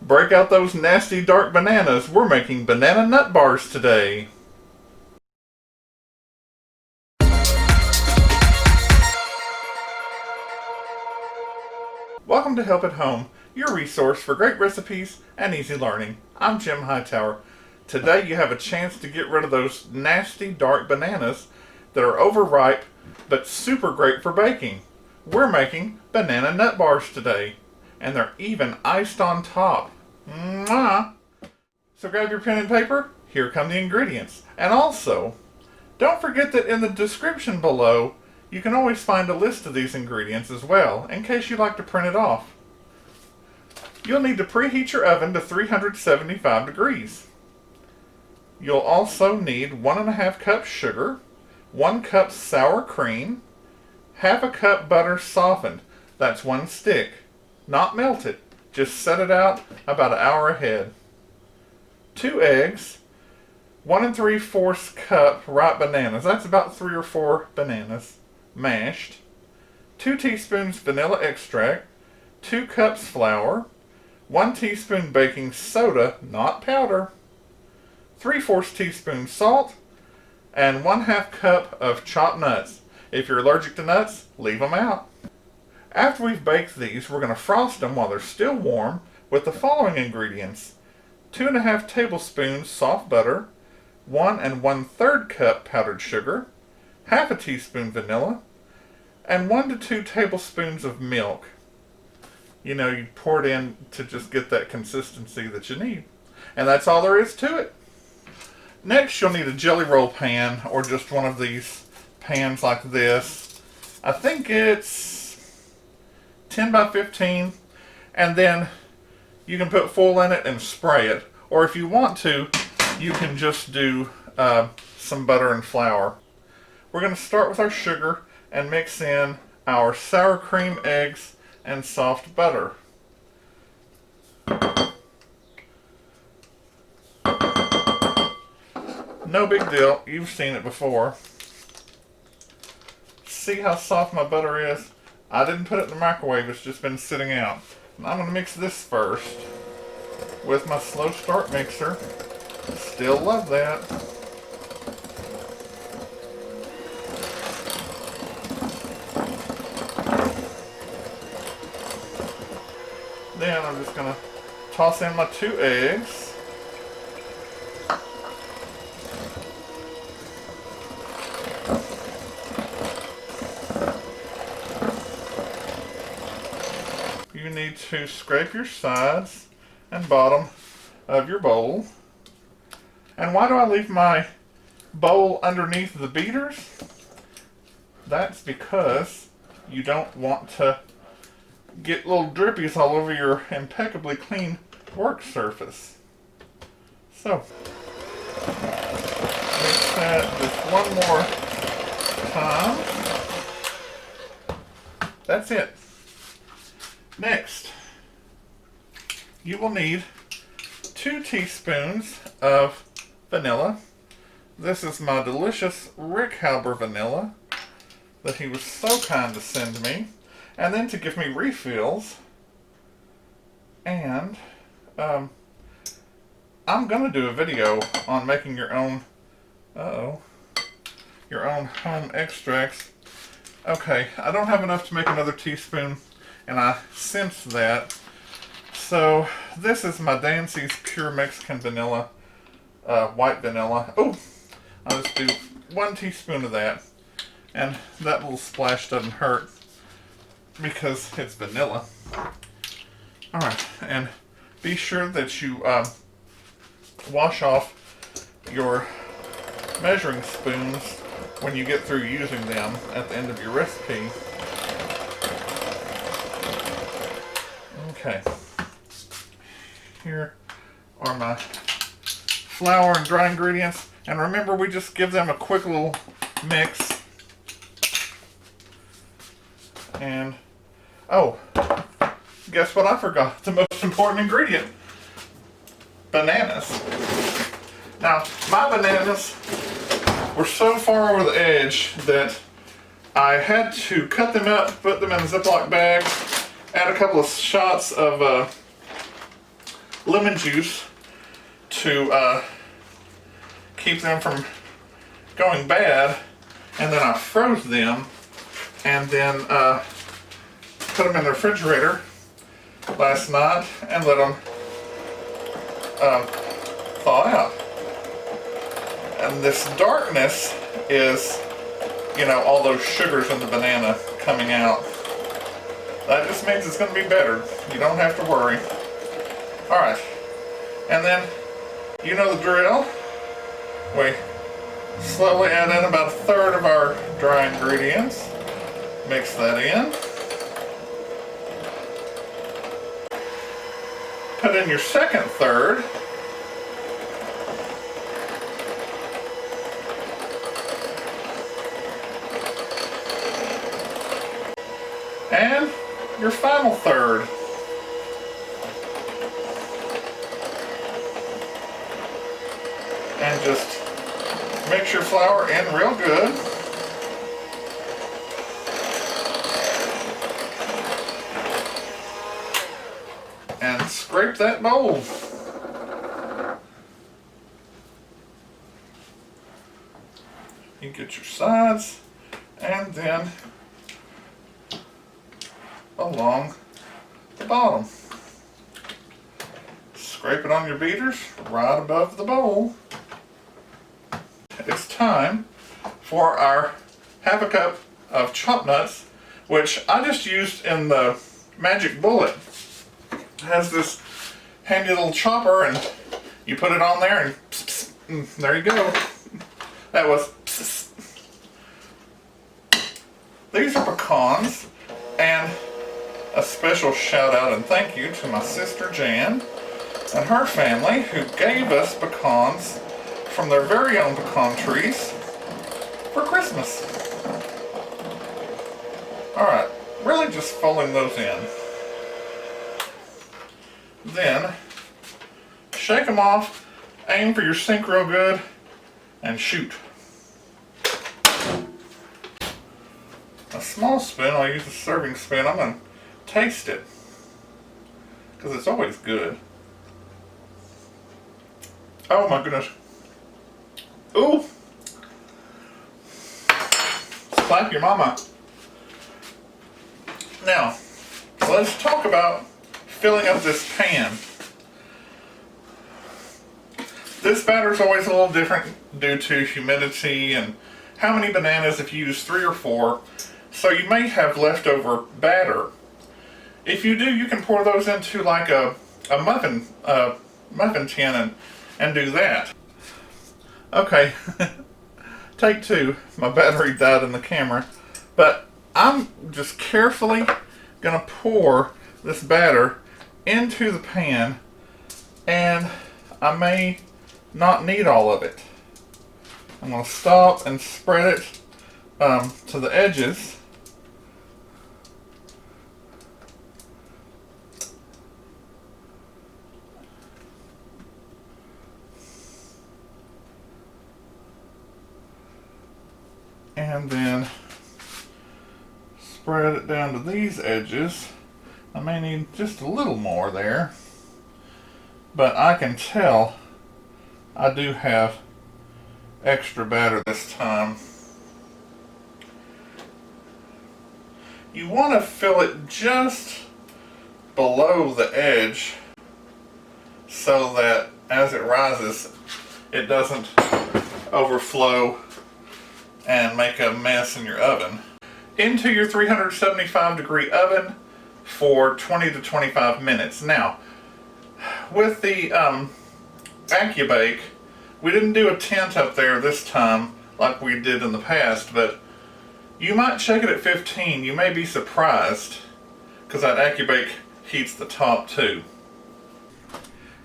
Break out those nasty dark bananas. We're making banana nut bars today. Welcome to Help at Home, your resource for great recipes and easy learning. I'm Jim Hightower. Today you have a chance to get rid of those nasty dark bananas that are overripe but super great for baking. We're making banana nut bars today, and they're even iced on top. Mwah! So grab your pen and paper, here come the ingredients. And also, don't forget that in the description below, you can always find a list of these ingredients as well, in case you'd like to print it off. You'll need to preheat your oven to 375 degrees. You'll also need 1½ cup sugar, 1 cup sour cream, ½ cup butter softened, that's 1 stick, not melted, just set it out about an hour ahead. 2 eggs, 1 3/4 cup ripe bananas, that's about 3 or 4 bananas, mashed, 2 teaspoons vanilla extract, 2 cups flour, 1 teaspoon baking soda, not powder, 3/4 teaspoon salt, and 1/2 cup of chopped nuts. If you're allergic to nuts, leave them out. After we've baked these, we're going to frost them while they're still warm with the following ingredients: 2½ tablespoons soft butter, 1 1/3 cup powdered sugar, ½ a teaspoon vanilla, and 1 to 2 tablespoons of milk. You know, you pour it in to just get that consistency that you need. And that's all there is to it. Next, you'll need a jelly roll pan, or just one of these pans like this. I think it's 10 by 15, and then you can put foil in it and spray it. Or if you want to, you can just do some butter and flour. We're going to start with our sugar and mix in our sour cream, eggs, and soft butter. No big deal, you've seen it before. See how soft my butter is? I didn't put it in the microwave, it's just been sitting out. And I'm going to mix this first with my slow start mixer. Still love that. Then I'm just going to toss in my 2 eggs. You need to scrape your sides and bottom of your bowl. And why do I leave my bowl underneath the beaters? That's because you don't want to get little drippies all over your impeccably clean work surface. So, mix that just one more time. That's it. Next, you will need 2 teaspoons of vanilla. This is my delicious Rick Halber vanilla that he was so kind to send me. And then to give me refills, and I'm going to do a video on making your own, your own home extracts. Okay, I don't have enough to make another teaspoon, and I sense that. So this is my Dancy's Pure Mexican Vanilla, white vanilla. Oh, I'll just do 1 teaspoon of that, and that little splash doesn't hurt because it's vanilla. Alright, and be sure that you wash off your measuring spoons when you get through using them at the end of your recipe. Okay, here are my flour and dry ingredients, and remember, we just give them a quick little mix. And oh, guess what I forgot? The most important ingredient. Bananas. Now, my bananas were so far over the edge that I had to cut them up, put them in a Ziploc bag, add a couple of shots of lemon juice to keep them from going bad, and then I froze them and then put them in the refrigerator last night and let them thaw out. And this darkness is, you know, all those sugars in the banana coming out. That just means it's going to be better. You don't have to worry. Alright, and then, you know the drill. We slowly add in about 1/3 of our dry ingredients. Mix that in. Put in your second 1/3. And your final 1/3. And just mix your flour in real good. And scrape that bowl. You get your sides and then along the bottom. Scrape it on your beaters right above the bowl. It's time for our 1/2 cup of chopped nuts, which I just used in the Magic Bullet. It has this handy little chopper, and you put it on there and pss, pss, and there you go. That was pss. These are pecans, and a special shout out and thank you to my sister Jan and her family who gave us pecans from their very own pecan trees for Christmas. Alright, really just folding those in. Then, shake them off, aim for your sink real good, and shoot. A small spoon, I'll use a serving spoon. I'm going to taste it, because it's always good. Oh my goodness. Ooh! Slap your mama. Now, let's talk about filling up this pan. This batter is always a little different due to humidity and how many bananas, if you use 3 or 4. So you may have leftover batter. If you do, you can pour those into like a muffin tin and do that. Okay, take 2. My battery died in the camera. But I'm just carefully going to pour this batter into the pan, and I may not need all of it. I'm going to stop and spread it to the edges. And then spread it down to these edges. I may need just a little more there, but I can tell I do have extra batter this time. You want to fill it just below the edge so that as it rises it doesn't overflow and make a mess in your oven. Into your 375-degree oven for 20 to 25 minutes. Now, with the AccuBake, we didn't do a tent up there this time like we did in the past, but you might check it at 15. You may be surprised, because that AccuBake heats the top too.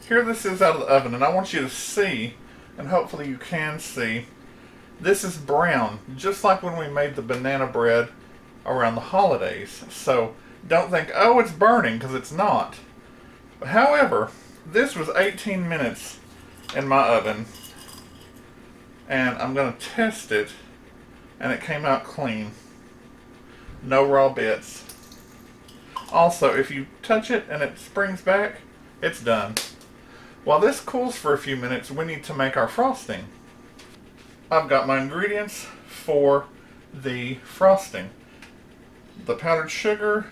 Here this is out of the oven, and I want you to see, and hopefully you can see, this is brown, just like when we made the banana bread around the holidays. So don't think, oh, it's burning, because it's not. However, this was 18 minutes in my oven, and I'm going to test it, and it came out clean. No raw bits. Also, if you touch it and it springs back, it's done. While this cools for a few minutes, we need to make our frosting. I've got my ingredients for the frosting. The powdered sugar,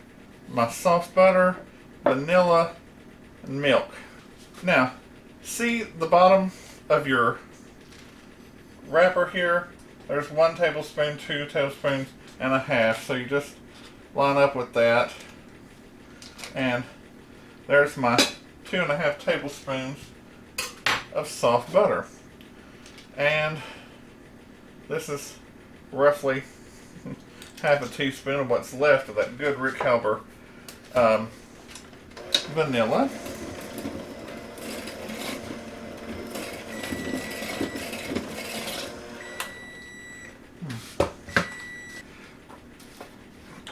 my soft butter, vanilla, and milk. Now, see the bottom of your wrapper here? There's 1 tablespoon, 2 tablespoons, and a half. So you just line up with that. And there's my 2.5 tablespoons of soft butter. And this is roughly half a teaspoon of what's left of that good Rick Halber vanilla.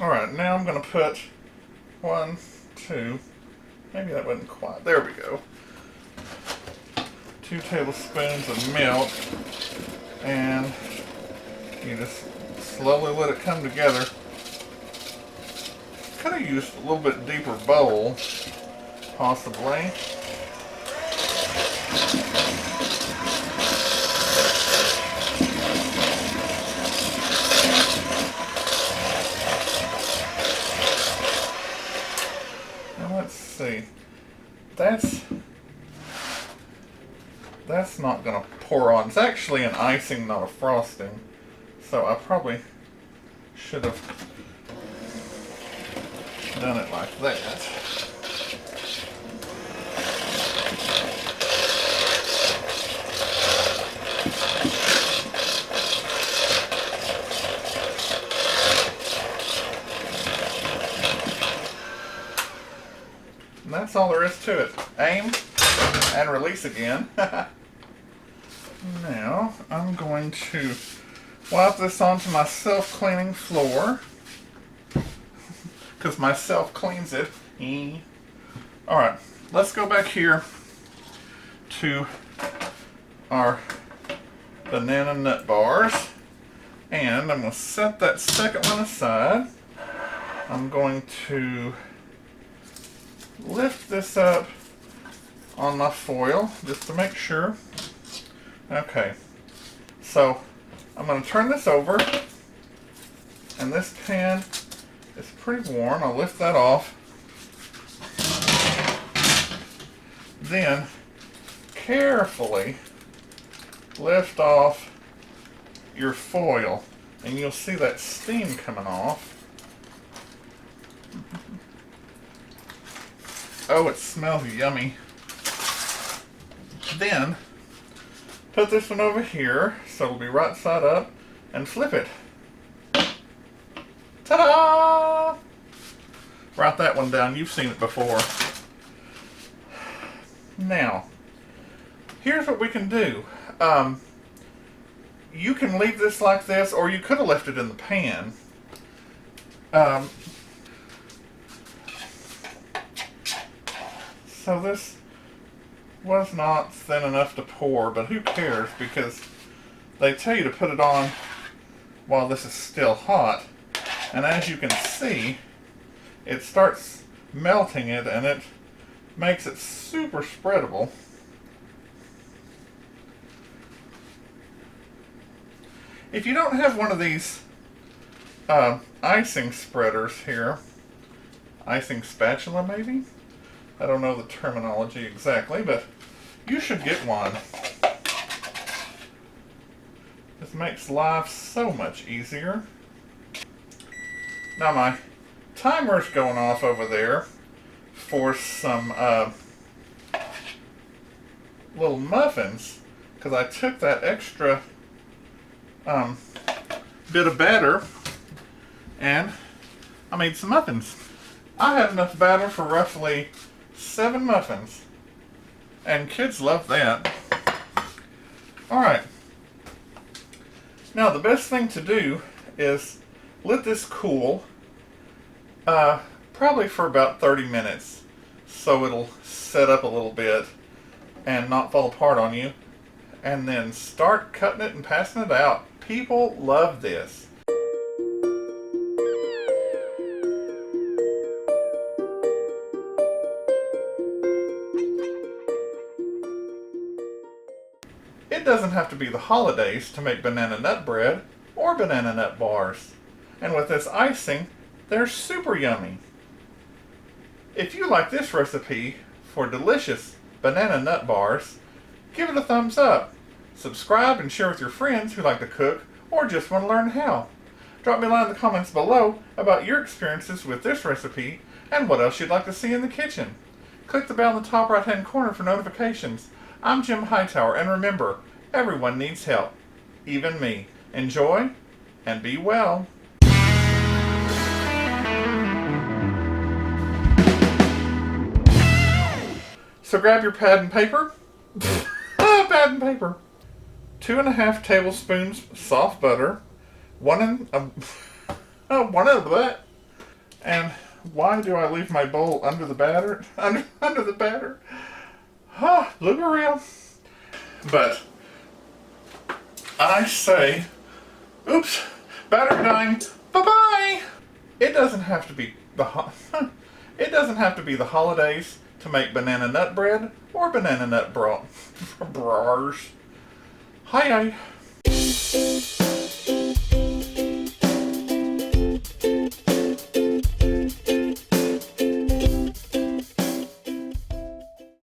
Alright, now I'm going to put 1, 2, maybe that wasn't quite, there we go. 2 tablespoons of milk, and you just slowly let it come together. Could have used a little bit deeper bowl, possibly. Now let's see. That's not going to pour on. It's actually an icing, not a frosting. So I probably should have done it like that. And that's all there is to it. Aim and release again. Now I'm going to wipe this onto my self-cleaning floor, because my self cleans it. Alright, let's go back here to our banana nut bars, and I'm going to set that second one aside. I'm going to lift this up on my foil just to make sure. Okay, so I'm going to turn this over, and this pan is pretty warm. I'll lift that off. Then carefully lift off your foil, and you'll see that steam coming off. Oh, it smells yummy. Then put this one over here so it'll be right side up, and flip it. Ta-da! Write that one down. You've seen it before. Now, here's what we can do. You can leave this like this, or you could have left it in the pan. So this was not thin enough to pour, but who cares, because they tell you to put it on while this is still hot. And as you can see, it starts melting it, and it makes it super spreadable. If you don't have one of these icing spreaders here, icing spatula maybe? I don't know the terminology exactly, but you should get one. This makes life so much easier. Now my timer's going off over there for some little muffins, because I took that extra bit of batter and I made some muffins. I have enough batter for roughly 7 muffins, and kids love that. Alright, now the best thing to do is let this cool probably for about 30 minutes, so it'll set up a little bit and not fall apart on you, and then start cutting it and passing it out. People love this. It doesn't have to be the holidays to make banana nut bread or banana nut bars. And with this icing, they're super yummy. If you like this recipe for delicious banana nut bars, give it a thumbs up. Subscribe and share with your friends who like to cook or just want to learn how. Drop me a line in the comments below about your experiences with this recipe and what else you'd like to see in the kitchen. Click the bell in the top right hand corner for notifications. I'm Jim Hightower, and remember, everyone needs help, even me. Enjoy and be well. So grab your pad and paper. Pad and paper. 2.5 tablespoons soft butter. One of that. And why do I leave my bowl under the batter? Under the batter? Look around. But I say, oops, battery dying. Bye-bye. It doesn't have to be the holidays to make banana nut bread or banana nut bars. Hi.